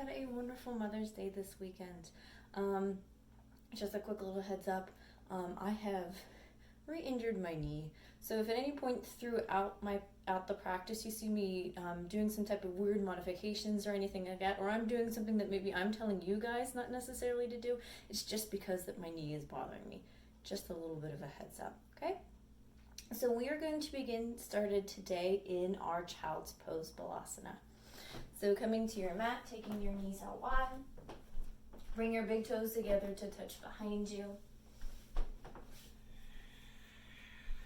had a wonderful Mother's Day this weekend. Just a quick little heads up. I have re-injured my knee. So if at any point throughout the practice you see me doing some type of weird modifications or anything like that, or I'm doing something that maybe I'm telling you guys not necessarily to do, it's just because that my knee is bothering me. Just a little bit of a heads up, okay? So we are going to begin started today in our Child's Pose Balasana. So coming to your mat, taking your knees out wide, bring your big toes together to touch behind you.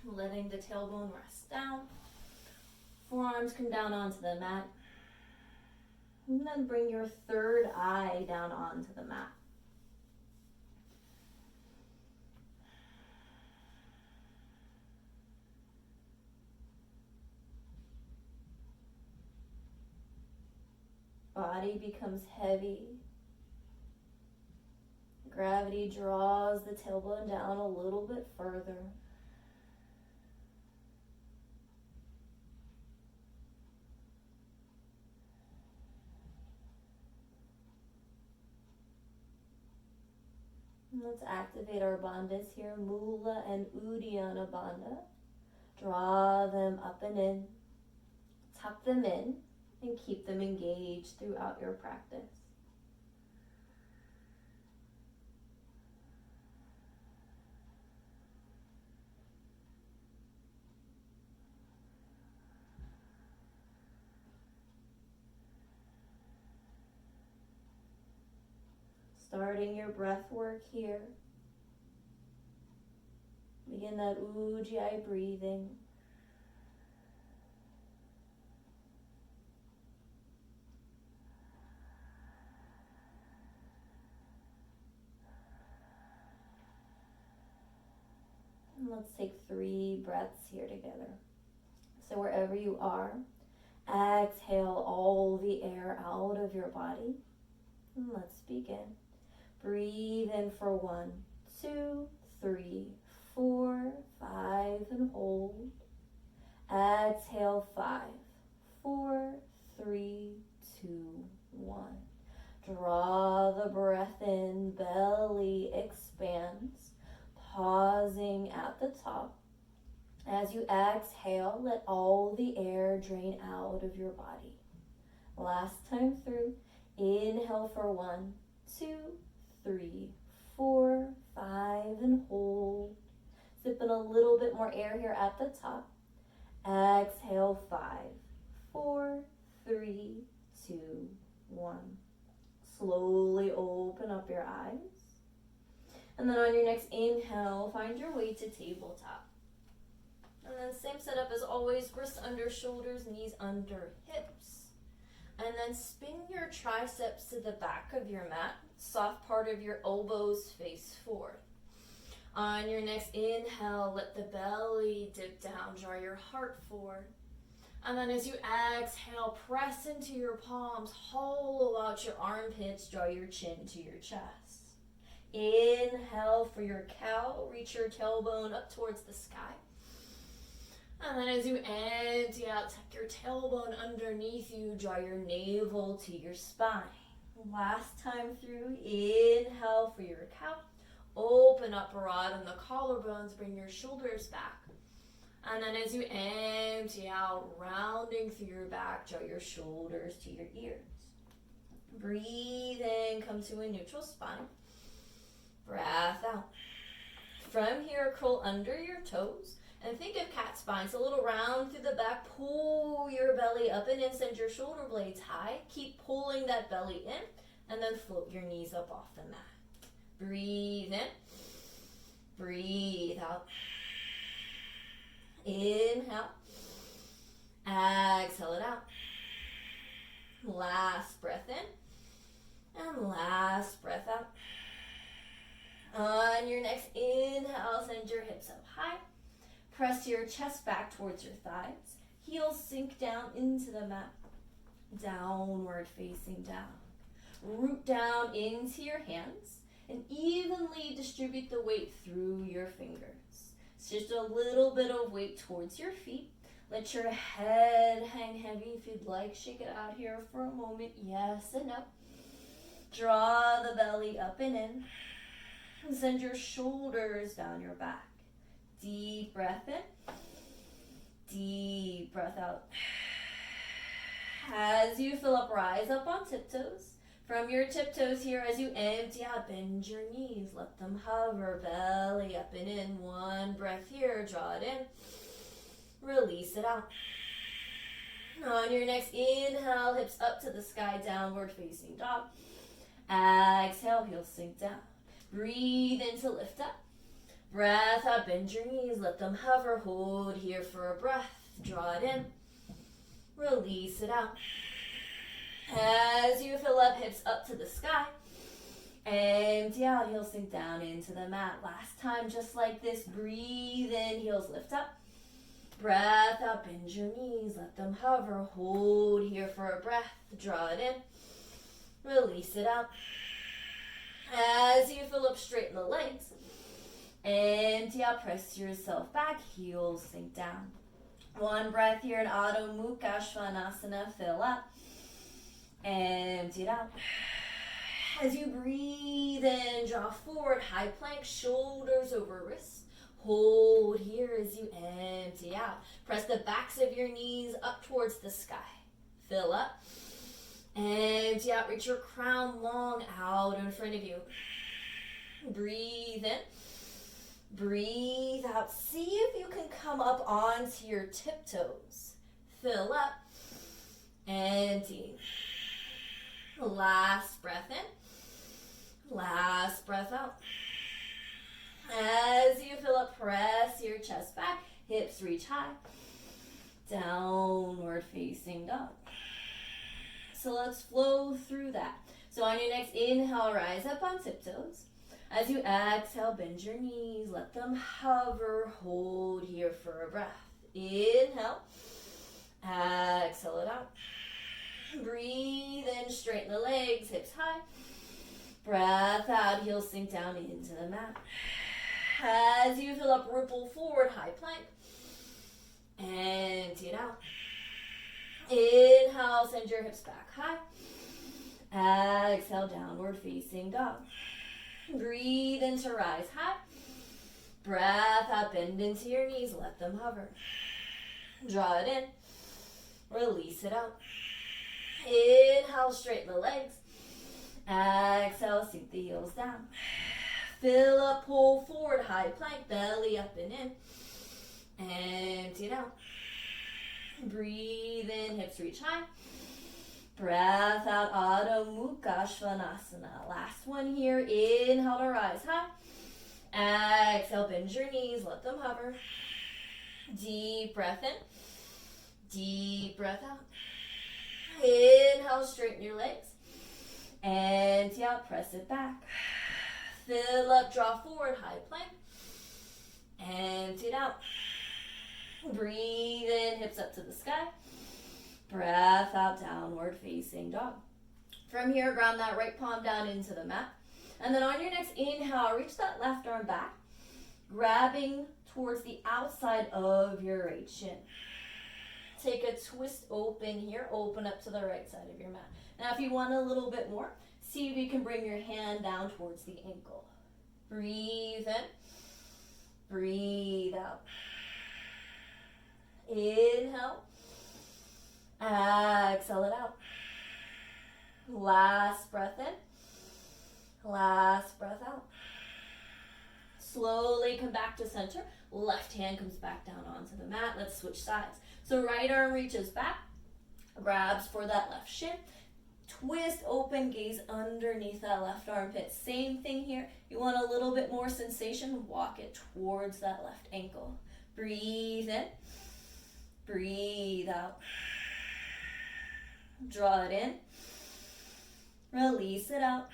Letting the tailbone rest down. Forearms come down onto the mat. And then bring your third eye down onto the mat. Body becomes heavy. Gravity draws the tailbone down a little bit further. Let's activate our bandhas here, Mula and Uddiyana Bandha. Draw them up and in, tuck them in, and keep them engaged throughout your practice. Starting your breath work here. Begin that Ujjayi breathing. And let's take 3 breaths here together. So wherever you are, exhale all the air out of your body. And let's begin. Breathe in for 1, 2, 3, 4, 5, and hold. Exhale 5, 4, 3, 2, 1. Draw the breath in, belly expands, pausing at the top. As you exhale, let all the air drain out of your body. Last time through, inhale for 1, 2, 3, 4, 5, and hold. Sip in a little bit more air here at the top. Exhale 5, 4, 3, 2, 1. Slowly open up your eyes. And then on your next inhale, find your way to tabletop. And then same setup as always, wrists under shoulders, knees under hips. And then spin your triceps to the back of your mat. Soft part of your elbows face forward. On your next inhale, let the belly dip down. Draw your heart forward. And then as you exhale, press into your palms. Hollow out your armpits. Draw your chin to your chest. Inhale for your cow. Reach your tailbone up towards the sky. And then as you empty out, tuck your tailbone underneath you, draw your navel to your spine. Last time through, inhale for your cow. Open up, broaden the collarbones, bring your shoulders back. And then as you empty out, rounding through your back, draw your shoulders to your ears. Breathe in, come to a neutral spine. Breath out. From here, curl under your toes. And think of cat spine, so a little round through the back, pull your belly up and in, send your shoulder blades high. Keep pulling that belly in, and then float your knees up off the mat. Breathe in, breathe out. Inhale, exhale it out. Last breath in, and last breath out. On your next inhale, send your hips up high. Press your chest back towards your thighs. Heels sink down into the mat. Downward facing down. Root down into your hands and evenly distribute the weight through your fingers. It's just a little bit of weight towards your feet. Let your head hang heavy if you'd like. Shake it out here for a moment. Yes and up. Draw the belly up and in. And send your shoulders down your back. Deep breath in. Deep breath out. As you fill up, rise up on tiptoes. From your tiptoes here, as you empty out, bend your knees. Let them hover, belly up and in. One breath here, draw it in. Release it out. On your next inhale, hips up to the sky, downward facing dog. Exhale, heels sink down. Breathe in to lift up. Breath out, bend your knees, let them hover. Hold here for a breath. Draw it in. Release it out. As you fill up, hips up to the sky. Empty out, heels sink down into the mat. Last time, just like this. Breathe in, heels lift up. Breath out, bend your knees, let them hover. Hold here for a breath. Draw it in. Release it out. As you fill up, straighten the legs. Empty out, press yourself back, heels sink down. One breath here in Adho Mukha Svanasana, fill up. Empty it out. As you breathe in, draw forward, high plank, shoulders over wrists. Hold here as you empty out. Press the backs of your knees up towards the sky. Fill up. Empty out, reach your crown long out in front of you. Breathe in. Breathe out. See if you can come up onto your tiptoes. Fill up. Empty. Last breath in. Last breath out. As you fill up, press your chest back. Hips reach high. Downward facing dog. So let's flow through that. So on your next inhale, rise up on tiptoes. As you exhale, bend your knees, let them hover, hold here for a breath. Inhale, exhale it out. Breathe in, straighten the legs, hips high. Breath out, heels sink down into the mat. As you fill up, ripple forward, high plank. Empty it out. Inhale, send your hips back high. Exhale, downward facing dog. Breathe in to rise high. Breath out, bend into your knees, let them hover. Draw it in. Release it out. Inhale, straighten the legs. Exhale, sink the heels down. Fill up, pull forward, high plank, belly up and in. Empty it out. Breathe in, hips reach high. Breath out, Adho Mukha Svanasana. Last one here. Inhale to rise high. Exhale, bend your knees, let them hover. Deep breath in. Deep breath out. Inhale, straighten your legs. Empty out, press it back. Fill up, draw forward, high plank. Empty it out. Breathe in, hips up to the sky. Breath out, downward facing dog. From here, ground that right palm down into the mat. And then on your next inhale, reach that left arm back, grabbing towards the outside of your right shin. Take a twist open here, open up to the right side of your mat. Now if you want a little bit more, see if you can bring your hand down towards the ankle. Breathe in, breathe out. Inhale, exhale it out. Last breath in, last breath out. Slowly come back to center. Left hand comes back down onto the mat. Let's switch sides. So right arm reaches back, grabs for that left shin. Twist open, gaze underneath that left armpit. Same thing here. You want a little bit more sensation, walk it towards that left ankle. Breathe in, breathe out. Draw it in, release it out.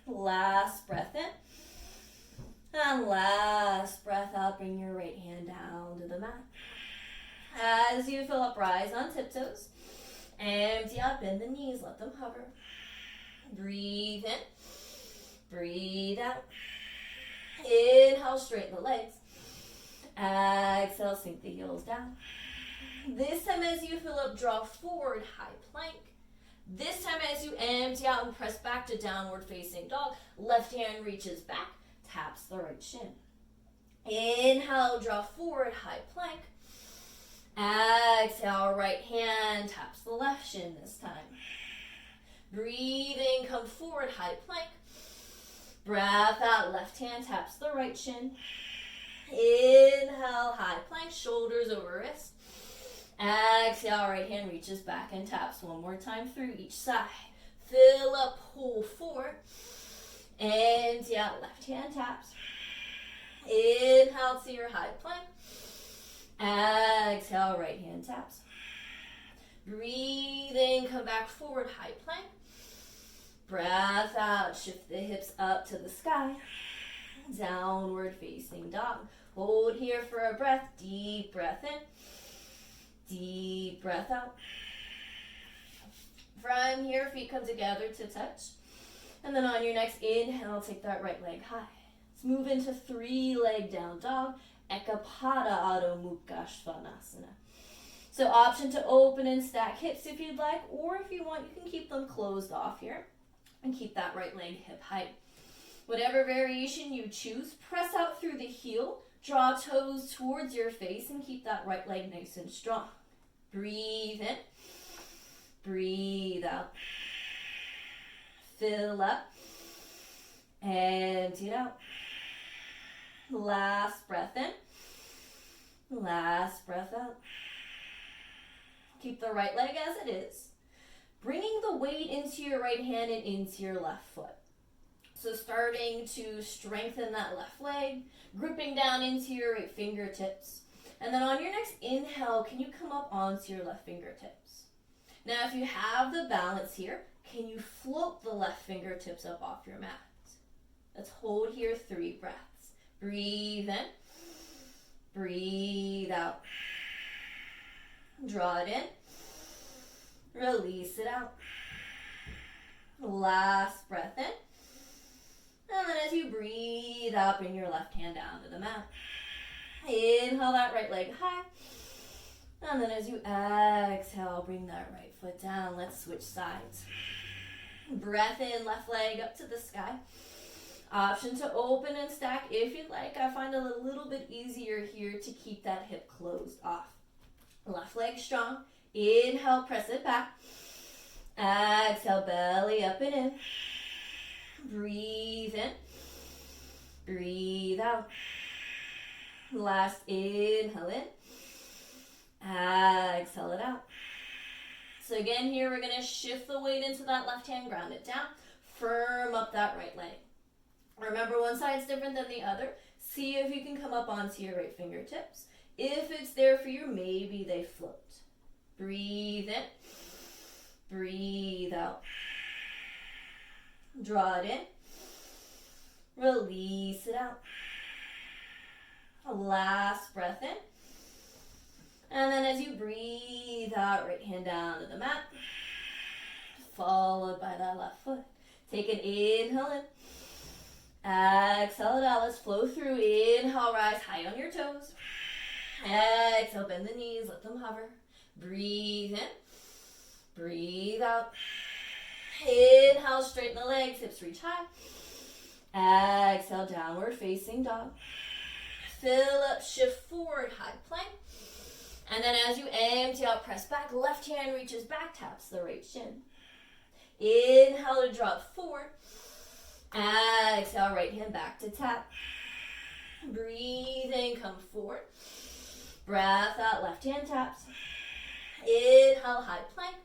Last breath in. And last breath out, bring your right hand down to the mat. As you fill up, rise on tiptoes. Empty out, bend the knees, let them hover. Breathe in, breathe out. Inhale, straighten the legs. Exhale, sink the heels down. This time as you fill up, draw forward, high plank. This time as you empty out and press back to downward facing dog, left hand reaches back, taps the right shin. Inhale, draw forward, high plank. Exhale, right hand taps the left shin this time. Breathing, come forward, high plank. Breath out, left hand taps the right shin. Inhale, high plank, shoulders over wrist. Exhale, right hand reaches back and taps one more time through each side. Fill up, pull forward. Empty out, left hand taps. Inhale to your high plank. Exhale, right hand taps. Breathing, come back forward, high plank. Breath out, shift the hips up to the sky. Downward facing dog. Hold here for a breath, deep breath in. Deep breath out. From here, feet come together to touch. And then on your next inhale, take that right leg high. Let's move into 3-leg down dog. Ekapada Adho Mukha Svanasana. So option to open and stack hips if you'd like, or if you want, you can keep them closed off here and keep that right leg hip height. Whatever variation you choose, press out through the heel, draw toes towards your face, and keep that right leg nice and strong. Breathe in, breathe out. Fill up, empty it out. Last breath in, last breath out. Keep the right leg as it is, bringing the weight into your right hand and into your left foot. So starting to strengthen that left leg, gripping down into your right fingertips. And then on your next inhale, can you come up onto your left fingertips? Now, if you have the balance here, can you float the left fingertips up off your mat? Let's hold here 3 breaths. Breathe in, breathe out. Draw it in, release it out. Last breath in. And then as you breathe out, bring your left hand down to the mat. Inhale that right leg high. And then as you exhale, bring that right foot down. Let's switch sides. Breath in, left leg up to the sky. Option to open and stack if you'd like. I find it a little bit easier here to keep that hip closed off. Left leg strong. Inhale, press it back. Exhale, belly up and in. Breathe in. Breathe out. Last inhale in. Exhale it out. So again, here we're going to shift the weight into that left hand, ground it down. Firm up that right leg. Remember, one side's different than the other. See if you can come up onto your right fingertips. If it's there for you, maybe they float. Breathe in. Breathe out. Draw it in. Release it out. Last breath in. And then as you breathe out, right hand down to the mat. Followed by that left foot. Take an inhale in. Exhale it out. Let's flow through. Inhale, rise high on your toes. Exhale, bend the knees, let them hover. Breathe in. Breathe out. Inhale, straighten the legs, hips reach high. Exhale, downward facing dog. Fill up, shift forward, high plank. And then as you empty out, press back. Left hand reaches back, taps the right shin. Inhale to drop forward. Exhale, right hand back to tap. Breathe in, come forward. Breath out, left hand taps. Inhale, high plank.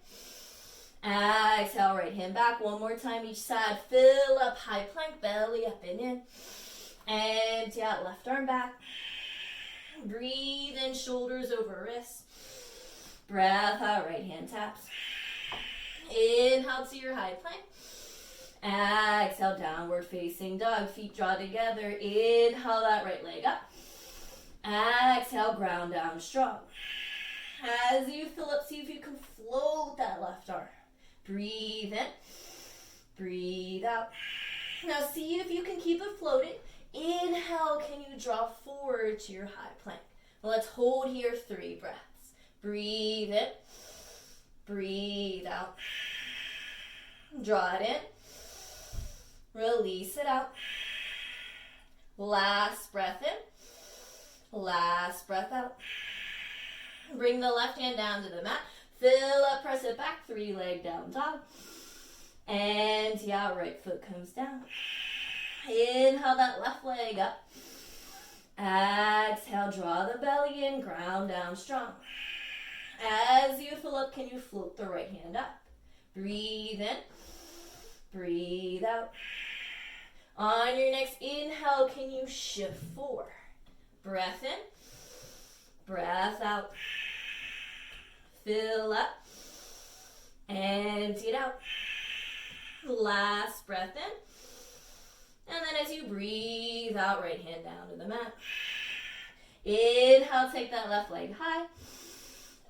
Exhale, right hand back. One more time each side. Fill up, high plank, belly up and in. Empty out, left arm back. Breathe in, shoulders over wrists. Breath out, right hand taps. Inhale to your high plank. Exhale, downward facing dog. Feet draw together. Inhale that right leg up. Exhale, ground down strong. As you fill up, see if you can float that left arm. Breathe in. Breathe out. Now see if you can keep it floating. Inhale, can you draw forward to your high plank? Let's hold here 3 breaths. Breathe in. Breathe out. Draw it in. Release it out. Last breath in. Last breath out. Bring the left hand down to the mat. Fill up, press it back. 3-leg down dog. Empty out, right foot comes down. Inhale that left leg up. Exhale, draw the belly in, ground down strong. As you fill up, can you float the right hand up? Breathe in, breathe out. On your next inhale, can you shift forward? Breath in, breath out. Fill up, empty it out. Last breath in. And then as you breathe out, right hand down to the mat. Inhale, take that left leg high.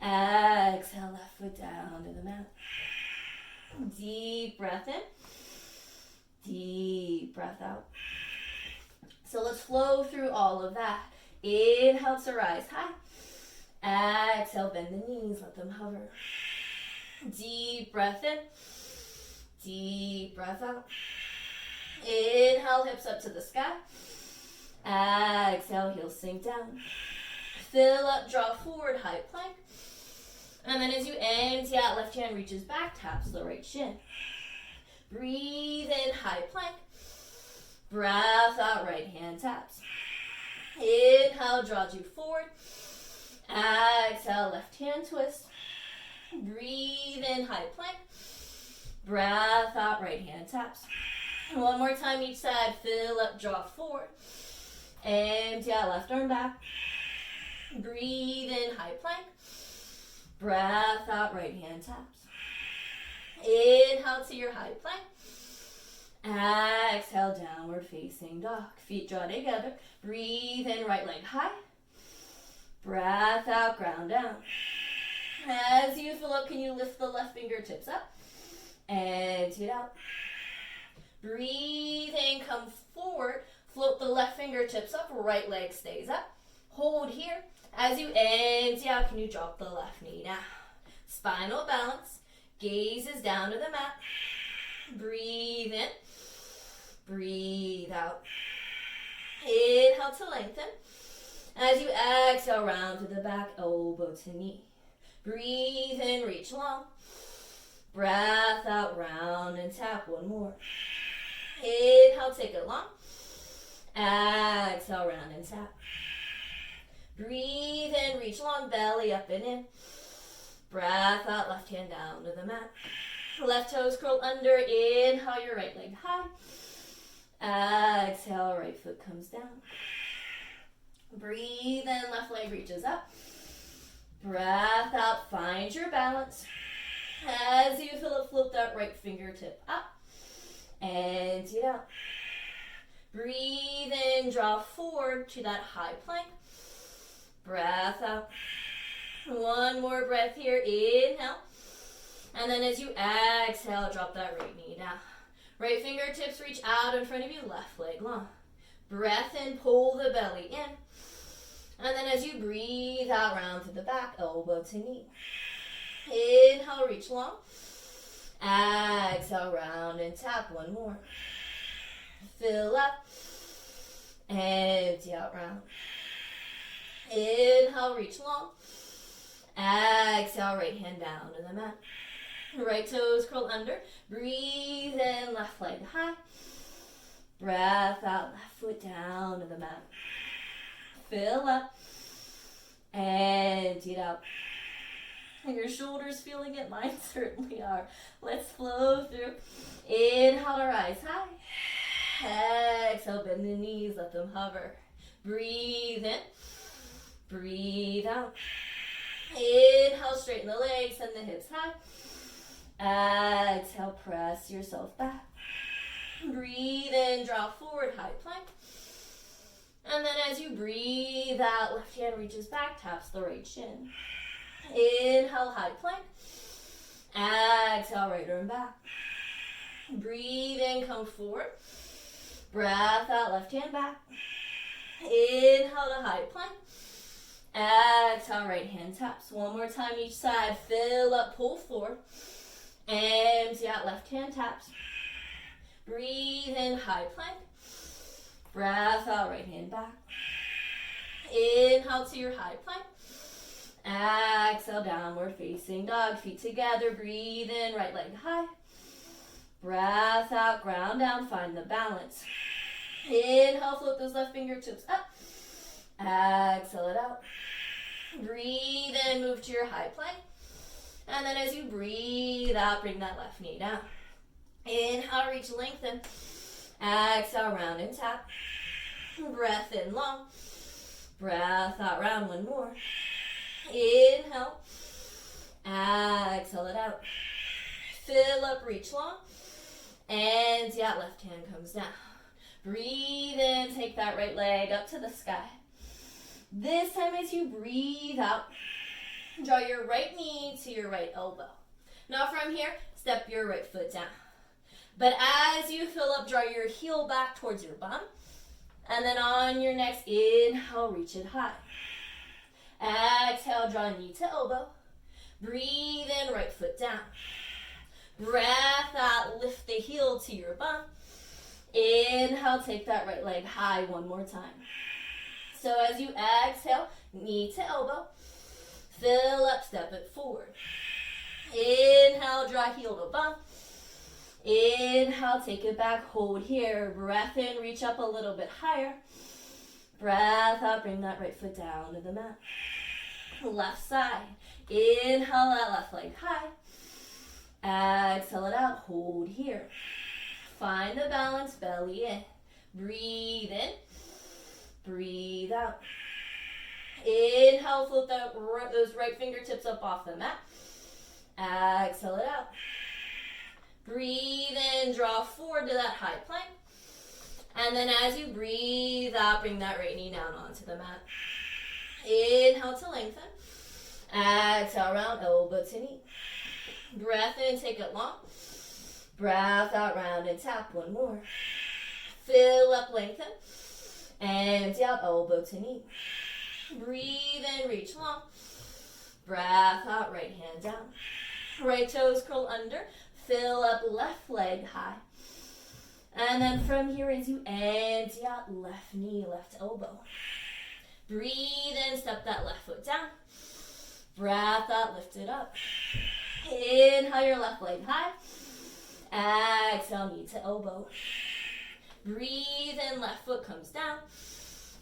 Exhale, left foot down to the mat. Deep breath in. Deep breath out. So let's flow through all of that. Inhale to rise high. Exhale, bend the knees, let them hover. Deep breath in. Deep breath out. Inhale, hips up to the sky. Exhale, heels sink down. Fill up, draw forward, high plank. And then as you empty out, left hand reaches back, taps the right shin. Breathe in, high plank. Breath out, right hand taps. Inhale, draws you forward. Exhale, left hand twist. Breathe in, high plank. Breath out, right hand taps. One more time each side. Fill up, draw forward. Empty out, left arm back. Breathe in, high plank. Breath out, right hand taps. Inhale to your high plank. Exhale, downward facing dog. Feet draw together. Breathe in, right leg high. Breath out, ground down. As you fill up, can you lift the left fingertips up? Empty it out. Breathe in, come forward. Float the left fingertips up. Right leg stays up. Hold here. As you empty out, can you drop the left knee now? Spinal balance. Gaze is down to the mat. Breathe in. Breathe out. Inhale to lengthen. As you exhale, round to the back, elbow to knee. Breathe in, reach long. Breath out, round and tap. One more. Inhale, take it long. Exhale, round and tap. Breathe in, reach long, belly up and in. Breath out, left hand down to the mat. Left toes curl under. Inhale, your right leg high. Exhale, right foot comes down. Breathe in, left leg reaches up. Breath out, find your balance. As you feel it, flip that right fingertip up. Empty it out. Breathe in, draw forward to that high plank. Breath out. One more breath here. Inhale. And then as you exhale, drop that right knee down. Right fingertips reach out in front of you, left leg long. Breath in, pull the belly in. And then as you breathe out, round to the back, elbow to knee. Inhale, reach long. Exhale, round and tap. One more. Fill up. Empty out, round. Inhale, reach long. Exhale, right hand down to the mat. Right toes curl under. Breathe in, left leg high. Breath out, left foot down to the mat. Fill up. Empty it out. Are your shoulders feeling it? Mine certainly are. Let's flow through. Inhale to rise high. Exhale, bend the knees, let them hover. Breathe in. Breathe out. Inhale, straighten the legs, send the hips high. Exhale, press yourself back. Breathe in, draw forward, high plank. And then as you breathe out, left hand reaches back, taps the right shin. Inhale, high plank. Exhale, right arm back. Breathe in, come forward. Breath out, left hand back. Inhale to high plank. Exhale, right hand taps. One more time each side. Fill up, pull forward. Empty out, left hand taps. Breathe in, high plank. Breath out, right hand back. Inhale to your high plank. Exhale, downward facing dog. Feet together, breathe in, right leg high. Breath out, ground down, find the balance. Inhale, float those left fingertips up. Exhale it out. Breathe in, move to your high plank. And then as you breathe out, bring that left knee down. Inhale, reach, lengthen. Exhale, round and tap. Breath in long. Breath out, round, one more. Inhale. Exhale it out. Fill up, reach long. And yeah, left hand comes down. Breathe in, take that right leg up to the sky. This time as you breathe out, draw your right knee to your right elbow. Now from here, step your right foot down. But as you fill up, draw your heel back towards your bum. And then on your next inhale, reach it high. Exhale, draw knee to elbow. Breathe in, right foot down. Breath out, lift the heel to your bum. Inhale, take that right leg high one more time. So as you exhale, knee to elbow. Fill up, step it forward. Inhale, draw heel to bum. Inhale, take it back, hold here. Breath in, reach up a little bit higher. Breath out, bring that right foot down to the mat. Left side. Inhale, that left leg high. Exhale it out, hold here. Find the balance, belly in. Breathe in. Breathe out. Inhale, float those right fingertips up off the mat. Exhale it out. Breathe in, draw forward to that high plank. And then as you breathe out, bring that right knee down onto the mat. Inhale to lengthen. Exhale, round elbow to knee. Breath in, take it long. Breath out, round and tap, one more. Fill up, lengthen. Empty out, elbow to knee. Breathe in, reach long. Breath out, right hand down. Right toes curl under. Fill up, left leg high. And then from here, as you empty out, left knee, left elbow. Breathe in, step that left foot down. Breath out, lift it up. Inhale your left leg high. Exhale, knee to elbow. Breathe in, left foot comes down.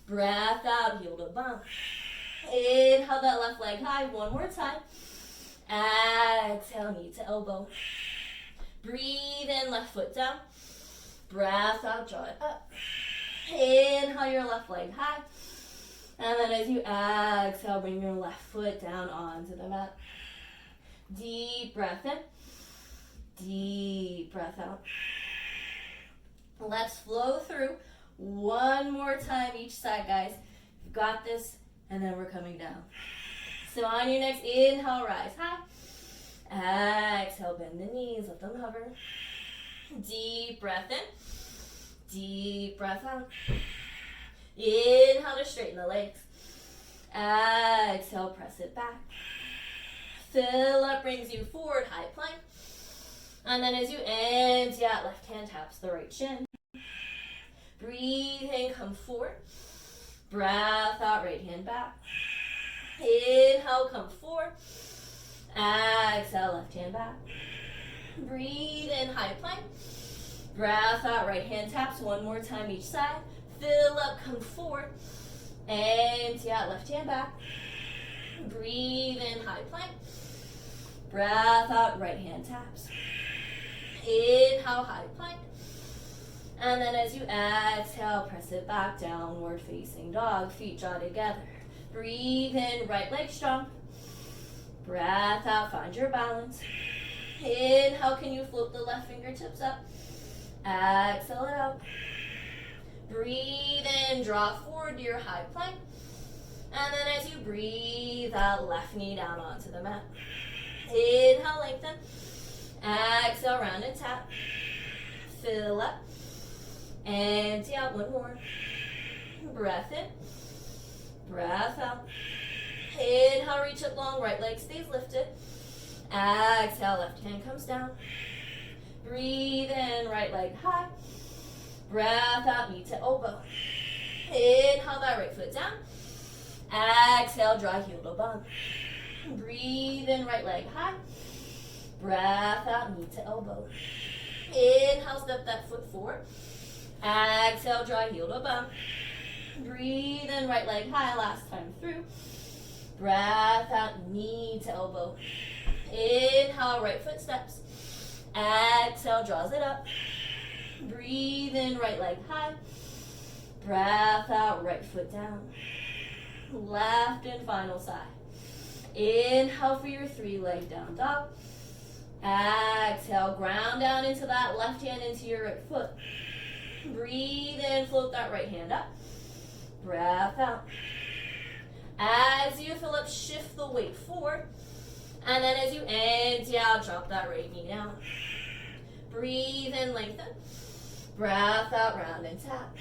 Breath out, heel to bum. Inhale that left leg high, one more time. Exhale, knee to elbow. Breathe in, left foot down. Breath out, draw it up. Inhale your left leg high. And then as you exhale, bring your left foot down onto the mat. Deep breath in. Deep breath out. Let's flow through one more time each side, guys. You've got this, and then we're coming down. So on your next inhale, rise high. Exhale, bend the knees, let them hover. Deep breath in. Deep breath out. Inhale to straighten the legs. Exhale, press it back. Fill up, brings you forward, high plank. And then as you empty out, left hand taps the right shin. Breathe in, come forward. Breath out, right hand back. Inhale, come forward. Exhale, left hand back. Breathe in, high plank. Breath out, right hand taps one more time each side. Fill up, come forward. Empty out, left hand back. Breathe in, high plank. Breath out, right hand taps. Inhale, high plank. And then as you exhale, press it back, downward facing dog. Feet draw together. Breathe in, right leg strong. Breath out, find your balance. Inhale, can you float the left fingertips up? Exhale it out. Breathe in, draw forward to your high plank. And then as you breathe out, left knee down onto the mat. Inhale, lengthen. Exhale, round and tap. Fill up. Empty out, one more. Breath in. Breath out. Inhale, reach it long, right leg stays lifted. Exhale, left hand comes down. Breathe in, right leg high. Breath out, knee to elbow. Inhale that right foot down. Exhale, draw heel to bum. Breathe in, right leg high. Breath out, knee to elbow. Inhale, step that foot forward. Exhale, draw heel to bum. Breathe in, right leg high, last time through. Breath out, knee to elbow. Inhale, right foot steps. Exhale, draws it up. Breathe in, right leg high. Breath out, right foot down. Left and final side. Inhale for your 3-leg down dog. Exhale, ground down into that left hand into your right foot. Breathe in, float that right hand up. Breath out. As you fill up, shift the weight forward. And then as you empty out, drop that right knee down. Breathe in, lengthen. Breath out, round and tap.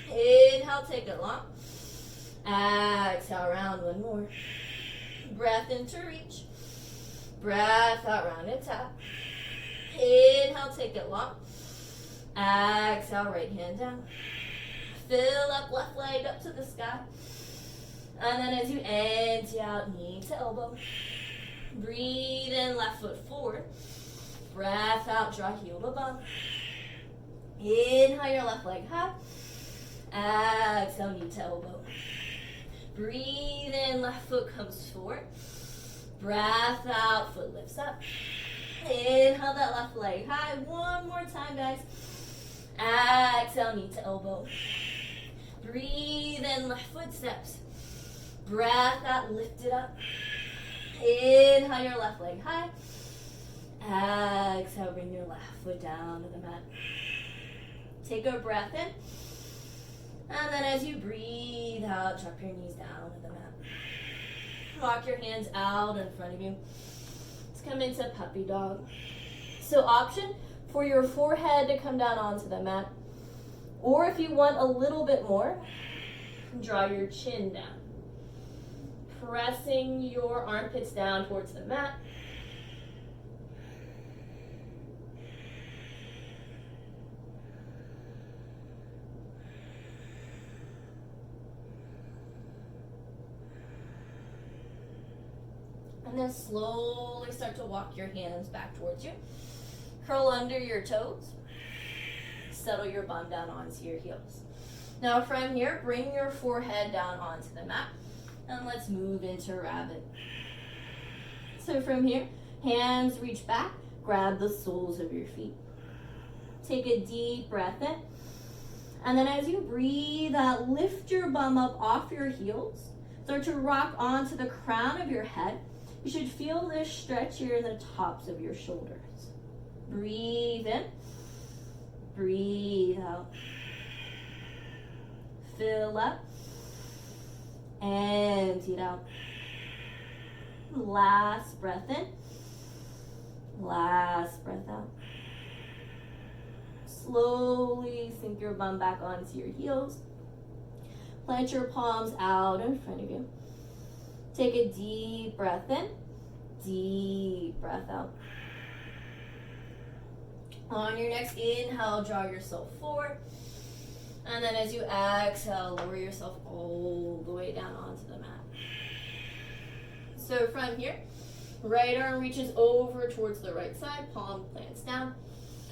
Inhale, take it long. Exhale, round one more. Breath in to reach. Breath out, round and tap. Inhale, take it long. Exhale, right hand down. Fill up, left leg up to the sky. And then as you empty out, knee to elbow. Breathe in, left foot forward. Breath out, draw heel to bum. Inhale your left leg high. Exhale, knee to elbow. Breathe in, left foot comes forward. Breath out, foot lifts up. Inhale that left leg high. One more time, guys. Exhale, knee to elbow. Breathe in, left foot steps. Breath out, lift it up. Inhale your left leg high. Exhale, bring your left foot down to the mat. Take a breath in. And then as you breathe out, drop your knees down to the mat. Walk your hands out in front of you. Let's come into puppy dog. So option for your forehead to come down onto the mat. Or if you want a little bit more, draw your chin down. Pressing your armpits down towards the mat. And then slowly start to walk your hands back towards you. Curl under your toes. Settle your bum down onto your heels. Now from here, bring your forehead down onto the mat. And let's move into rabbit. So from here, hands reach back. Grab the soles of your feet. Take a deep breath in. And then as you breathe out, lift your bum up off your heels. Start to rock onto the crown of your head. You should feel this stretch here in the tops of your shoulders. Breathe in. Breathe out. Fill up. Empty it out. Last breath in. Last breath out. Slowly sink your bum back onto your heels. Plant your palms out in front of you. Take a deep breath in, deep breath out. On your next inhale, draw yourself forward. And then as you exhale, lower yourself all the way down onto the mat. So from here, right arm reaches over towards the right side, palm plants down.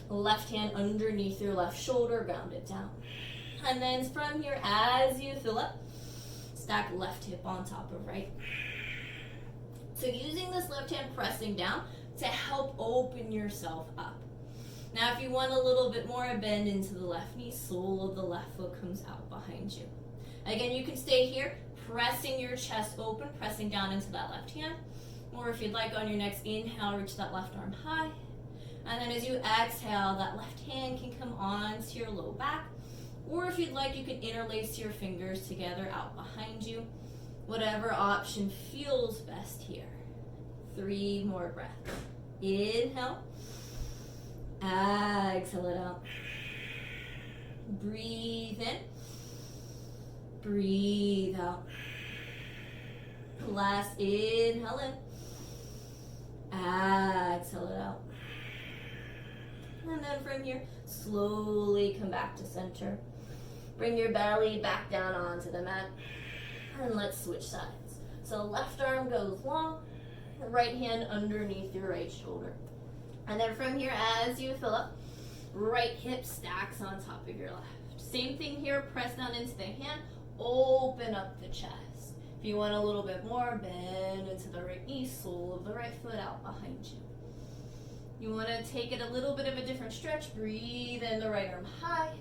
Left hand underneath your left shoulder, ground it down. And then from here, as you fill up, stack left hip on top of right. So using this left hand pressing down to help open yourself up. Now if you want a little bit more, bend into the left knee, sole of the left foot comes out behind you. Again, you can stay here, pressing your chest open, pressing down into that left hand. Or if you'd like on your next inhale, reach that left arm high. And then as you exhale, that left hand can come onto your low back. Or if you'd like, you can interlace your fingers together out behind you. Whatever option feels best here. 3 more breaths. Inhale. Exhale it out. Breathe in. Breathe out. Last inhale in. Exhale it out. And then from here, slowly come back to center. Bring your belly back down onto the mat. And let's switch sides. So left arm goes long, right hand underneath your right shoulder. And then from here, as you fill up, right hip stacks on top of your left. Same thing here, press down into the hand, open up the chest. If you want a little bit more, bend into the right knee, sole of the right foot out behind you. You want to take it a little bit of a different stretch, breathe in the right arm high,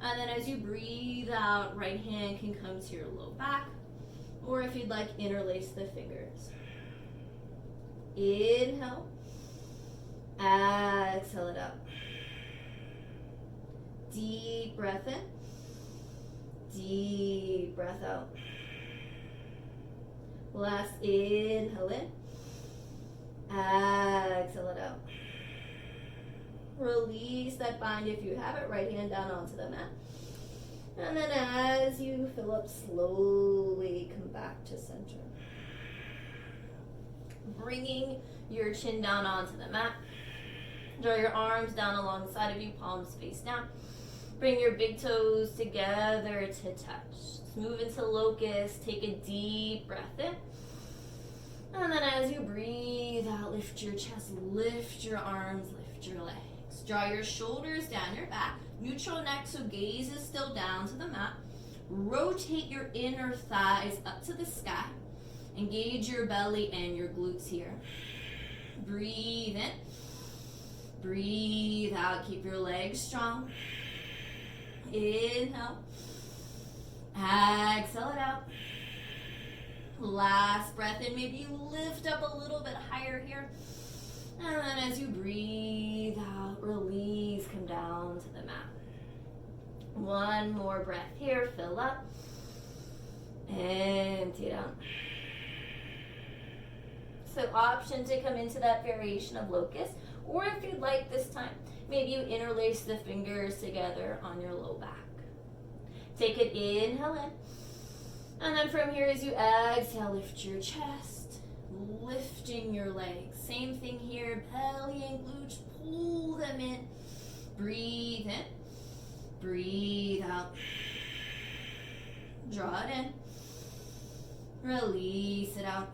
and then as you breathe out, right hand can come to your low back, or if you'd like, interlace the fingers. Inhale, exhale it out. Deep breath in, deep breath out. Last inhale in, exhale it out. Release that bind if you have it, right hand down onto the mat. And then as you fill up, slowly come back to center. Bringing your chin down onto the mat. Draw your arms down alongside of you, palms face down. Bring your big toes together to touch. Move into locust, take a deep breath in. And then as you breathe out, lift your chest, lift your arms, lift your legs. Draw your shoulders down your back, neutral neck so gaze is still down to the mat. Rotate your inner thighs up to the sky. Engage your belly and your glutes here. Breathe in. Breathe out, keep your legs strong. Inhale. Exhale it out. Last breath in, maybe you lift up a little bit higher here. And then as you breathe out, release, come down to the mat. One more breath here, fill up. Empty it out. So option to come into that variation of locust, or if you'd like this time, maybe you interlace the fingers together on your low back. Take it, inhale in. And then from here, as you exhale, lift your chest, lifting your legs. Same thing here, belly and glutes, pull them in. Breathe in, breathe out. Draw it in, release it out.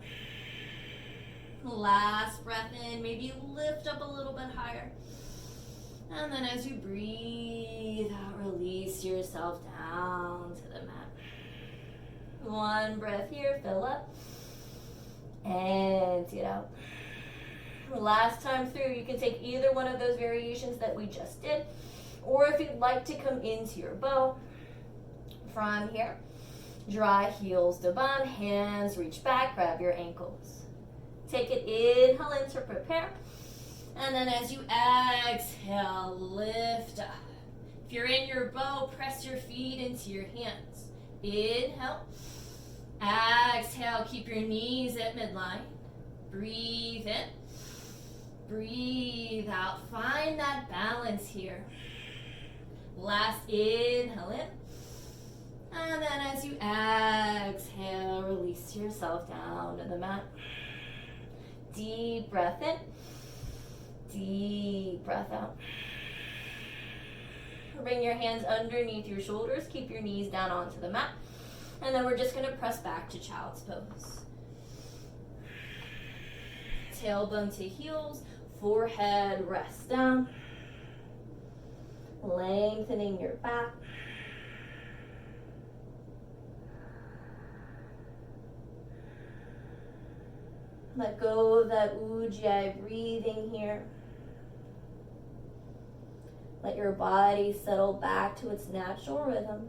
Last breath in, maybe lift up a little bit higher. And then as you breathe out, release yourself down to the mat. One breath here, fill up. Empty it out. Last time through, you can take either one of those variations that we just did, or if you'd like to come into your bow, from here, draw heels to bum, hands reach back, grab your ankles. Take it, inhale in to prepare. And then as you exhale, lift up. If you're in your bow, press your feet into your hands. Inhale. Exhale, keep your knees at midline. Breathe in. Breathe out. Find that balance here. Last inhale in. And then as you exhale, release yourself down to the mat. Deep breath in. Deep breath out. Bring your hands underneath your shoulders. Keep your knees down onto the mat. And then we're just going to press back to child's pose. Tailbone to heels. Forehead rests down. Lengthening your back. Let go of that ujjayi breathing here. Let your body settle back to its natural rhythm.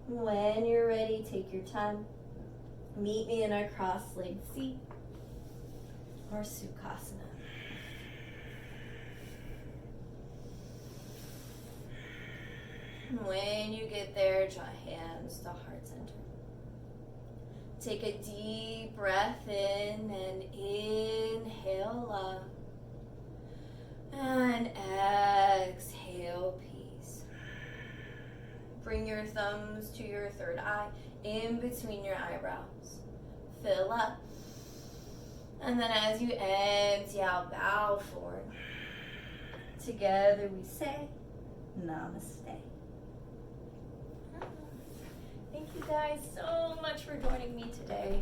When you're ready, ready, take your time. Meet me in our cross-legged seat or Sukhasana. When you get there, draw hands to heart center. Take a deep breath in and inhale love. And exhale peace. Bring your thumbs to your third eye in between your eyebrows. Fill up. And then as you empty out, bow forward. Together we say, Namaste. Thank you guys so much for joining me today.